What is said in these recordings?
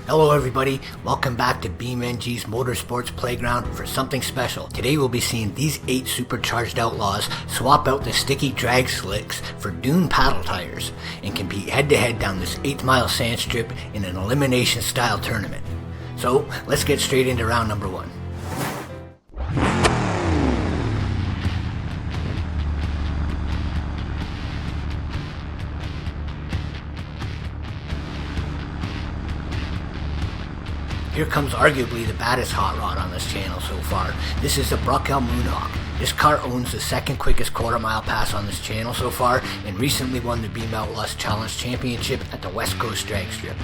Hello everybody, welcome back to BeamnNG's Motorsports Playground for something special. Today we'll be seeing these 8 Supercharged Outlaws swap out the sticky drag slicks for Dune paddle tires and compete head to head down this 8th mile sand strip in an elimination style tournament. So let's get straight into round number 1. Here comes arguably the baddest hot rod on this channel so far. This is the Bruckell Moonhawk. This car owns the second quickest quarter mile pass on this channel so far and recently won the Beam Outlaws Challenge Championship at the West Coast Drag Strip.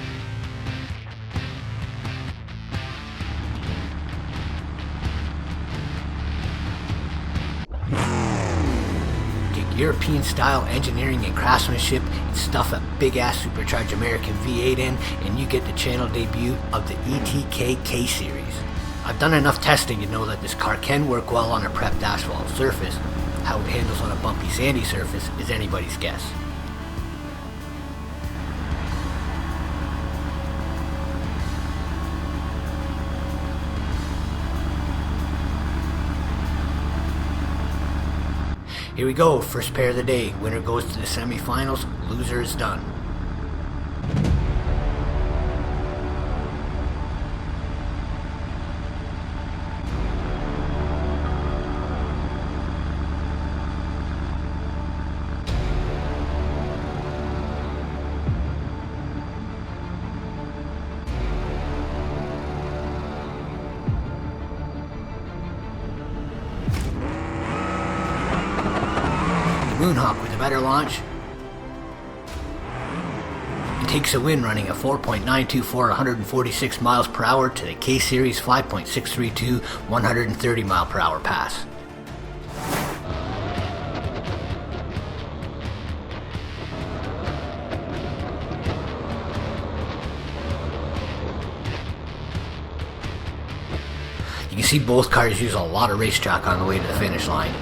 European style engineering and craftsmanship and stuff a big ass supercharged American V8 in, and you get the channel debut of the ETK K series. I've done enough testing to know that this car can work well on a prepped asphalt surface. How it handles on a bumpy sandy surface is anybody's guess. Here we go, first pair of the day. Winner goes to the semifinals, loser is done. Moonhawk with a better launch and takes a win running a 4.924 146 miles per hour to the K Series 5.632 130 mile per hour pass. You can see both cars use a lot of racetrack on the way to the finish line.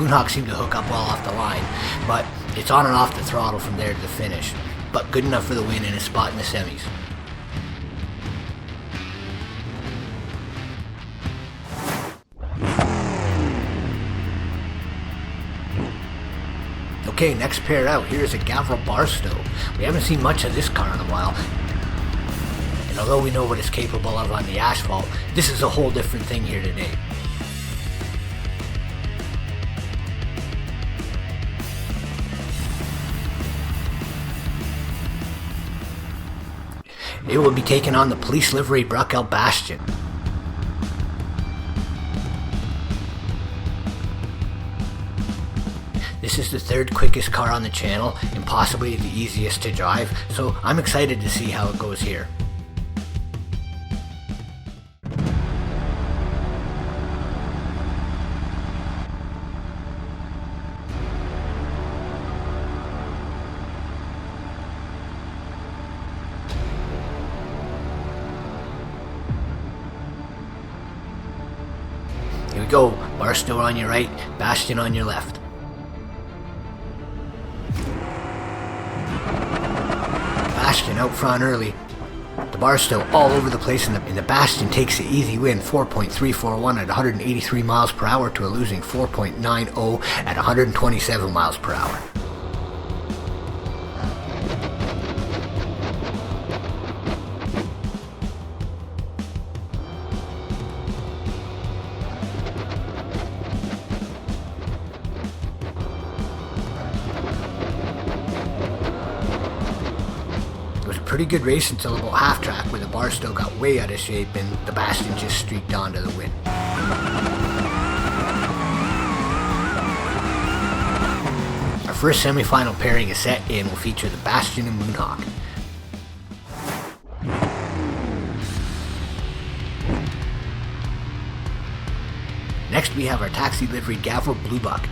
Moonhawk seemed to hook up well off the line, but it's on and off the throttle from there to the finish. But good enough for the win and a spot in the semis. Okay, next pair out. Here's a Gavril Barstow. We haven't seen much of this car in a while. And although we know what it's capable of on the asphalt, this is a whole different thing here today. It will be taking on the police livery Bruckell Bastion. This is the 3rd quickest car on the channel and possibly the easiest to drive, so I'm excited to see how it goes here. Here we go, Barstow on your right, Bastion on your left. Bastion out front early. The Barstow all over the place and the Bastion takes the easy win, 4.341 at 183 miles per hour to a losing 4.90 at 127 miles per hour. Pretty good race until about half track where the Barstow got way out of shape and the Bastion just streaked on to the win. Our first semi-final pairing is set and will feature the Bastion and Moonhawk. Next we have our taxi livery Gavril Bluebuck.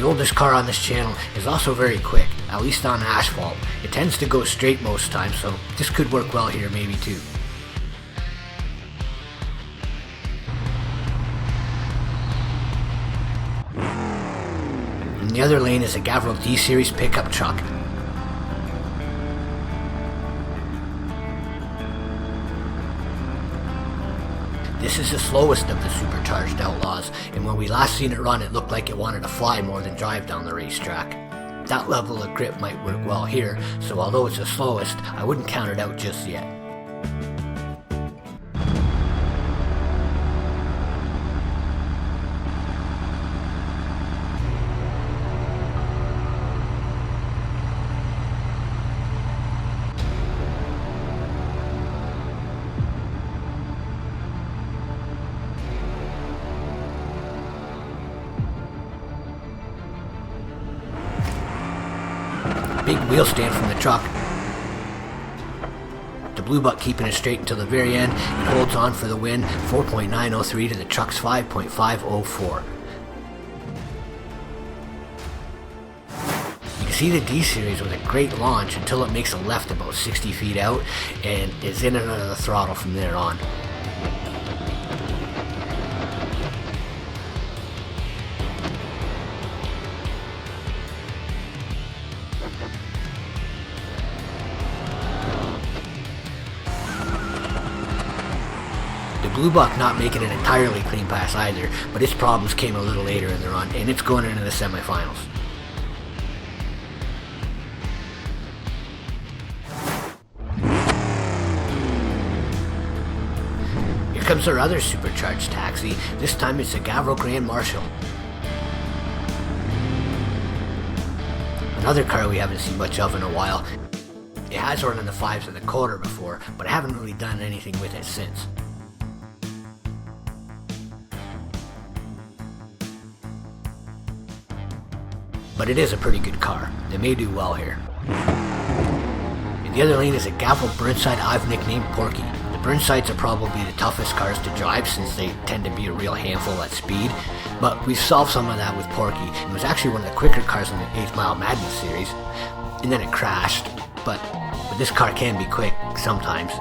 The oldest car on this channel is also very quick. at least on asphalt. It tends to go straight most times, so this could work well here maybe too. In the other lane is a Gavril D-Series pickup truck. This is the slowest of the Supercharged Outlaws, and when we last seen it run, it looked like it wanted to fly more than drive down the racetrack. That level of grip might work well here, so although it's the slowest, I wouldn't count it out just yet. Big wheel stand from the truck. The Blue Buck keeping it straight until the very end. It holds on for the win, 4.903 to the truck's 5.504. You can see the D-Series with a great launch until it makes a left about 60 feet out and is in and out of the throttle from there on. Blue Buck not making an entirely clean pass either, but its problems came a little later in the run, and it's going into the semifinals. Here comes our other supercharged taxi. This time it's a Gavril Grand Marshal. Another car we haven't seen much of in a while. It has run in the 5s in the quarter before, but I haven't really done anything with it since. But it is a pretty good car. They may do well here. In the other lane is a Gavril Burnside I've nicknamed Porky. The Burnsides are probably the toughest cars to drive since they tend to be a real handful at speed, but we've solved some of that with Porky. It was actually one of the quicker cars in the 8th Mile Madness series, and then it crashed, but this car can be quick sometimes.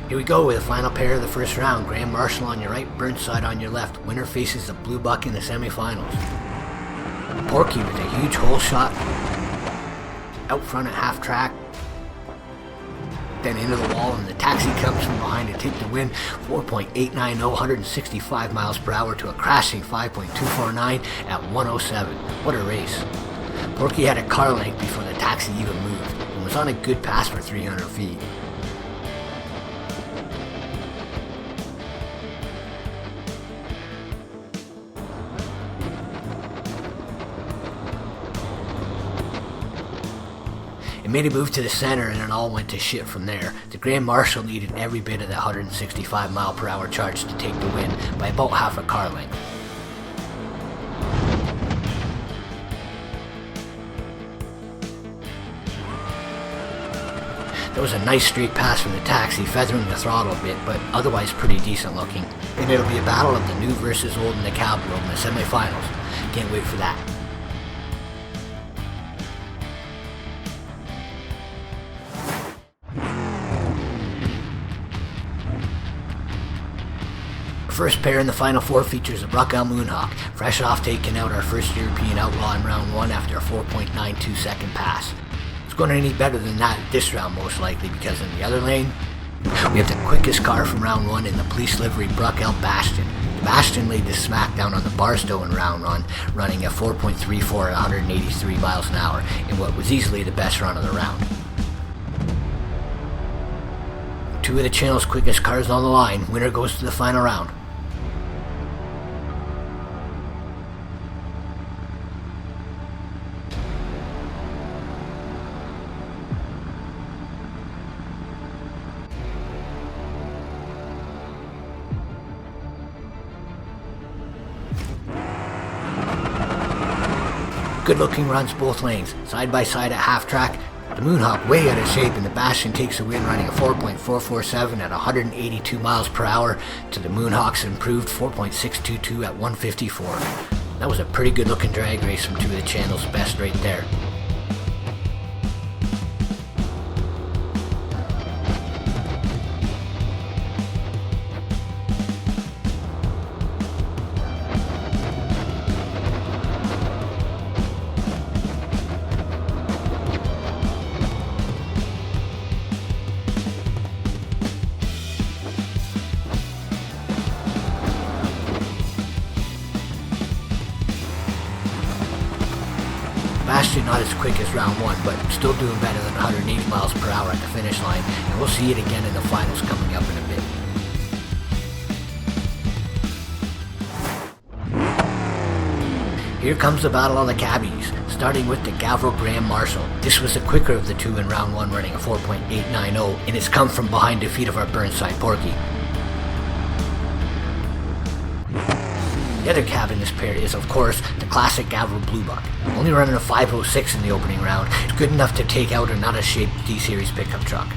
Here we go with the final pair of the first round. Grand Marshal on your right, Burnside on your left. Winner faces the Blue Buck in the semifinals. Porky with a huge hole shot out front at half track, then into the wall, and the taxi comes from behind to take the win. 4.890, 165 miles per hour to a crashing 5.249 at 107. What a race. Porky had a car length before the taxi even moved and was on a good pass for 300 feet. It made a move to the center and it all went to shit from there. The Grand Marshal needed every bit of that 165 mile per hour charge to take the win by about half a car length. There was a nice straight pass from the taxi, feathering the throttle a bit, but otherwise pretty decent looking. And it'll be a battle of the new versus old in the Cowgirl in the semifinals. Can't wait for that. First pair in the final four features a Bruckell Moonhawk, fresh off taking out our first European Outlaw in round 1 after a 4.92 second pass. It's going any better than that this round most likely, because in the other lane, we have the quickest car from round 1 in the police livery Bruckell Bastion. The Bastion laid the smackdown on the Barstow in round 1, running a 4.34 at 183 miles an hour in what was easily the best run of the round. Two of the channel's quickest cars on the line. Winner goes to the final round. Good looking runs both lanes, side by side at half track. The Moonhawk way out of shape, and the Bastion takes the win running a 4.447 at 182 miles per hour to the Moonhawk's improved 4.622 at 154. That was a pretty good looking drag race from two of the channel's best right there. Bastion not as quick as round one, but still doing better than 180 miles per hour at the finish line, and we'll see it again in the finals coming up in a bit. Here comes the battle on the cabbies, starting with the Gavro Graham Marshall. This was the quicker of the two in round one, running a 4.890, and it's come from behind defeat of our Burnside Porky. The other cab in this pair is, of course, the classic Gavro Bluebuck. Only running a 506 in the opening round, it's good enough to take out a not-as-shaped D-Series pickup truck.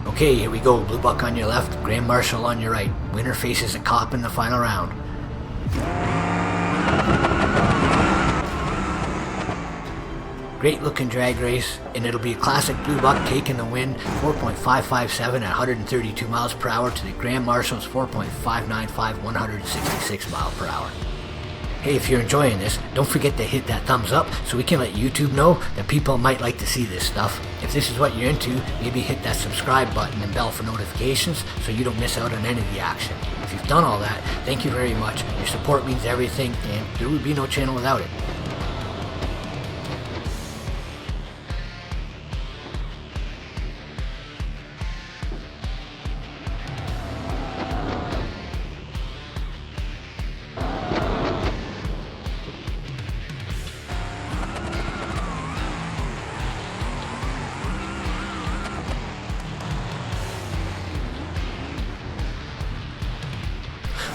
Okay, here we go. Bluebuck on your left, Graham Marshall on your right. Winner faces a cop in the final round. Great looking drag race, and it'll be a classic Bluebuck taking the win, 4.557 at 132 miles per hour to the Graham Marshall's 4.595, 166 miles per hour. Hey, if you're enjoying this, don't forget to hit that thumbs up so we can let YouTube know that people might like to see this stuff. If this is what you're into, maybe hit that subscribe button and bell for notifications so you don't miss out on any of the action. If you've done all that, thank you very much. Your support means everything, and there would be no channel without it.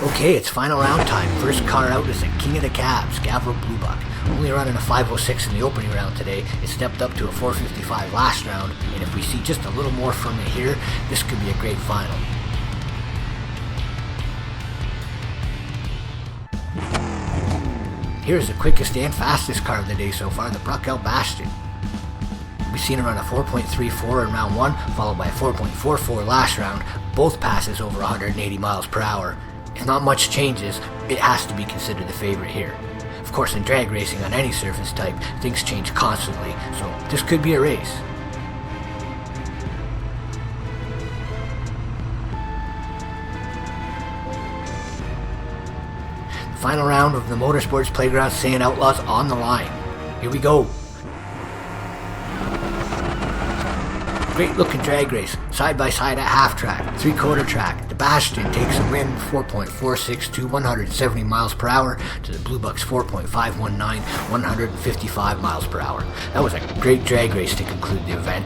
Okay, it's final round time. First car out is the king of the cabs, Gavro Bluebuck. Only running a 506 in the opening round today. It stepped up to a 455 last round, and if we see just a little more from it here, this could be a great final. Here's the quickest and fastest car of the day so far, the Bruckout Bastion. We've seen it run a 4.34 in round one, followed by a 4.44 last round. Both passes over 180 miles per hour. If not much changes, it has to be considered the favorite here. Of course, in drag racing on any surface type, things change constantly, so this could be a race. The final round of the Motorsports Playground Sand Outlaws on the line. Here we go. Great looking drag race, side by side at half track, 3/4 track. The Bastion takes a win, 4.462, 170 miles per hour to the Bluebuck's 4.519, 155 miles per hour. That was a great drag race to conclude the event.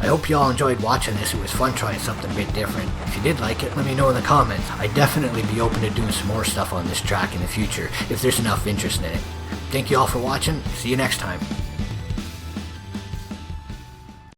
I hope you all enjoyed watching this. It was fun trying something a bit different. If you did like it, let me know in the comments. I'd definitely be open to doing some more stuff on this track in the future if there's enough interest in it. Thank you all for watching. See you next time.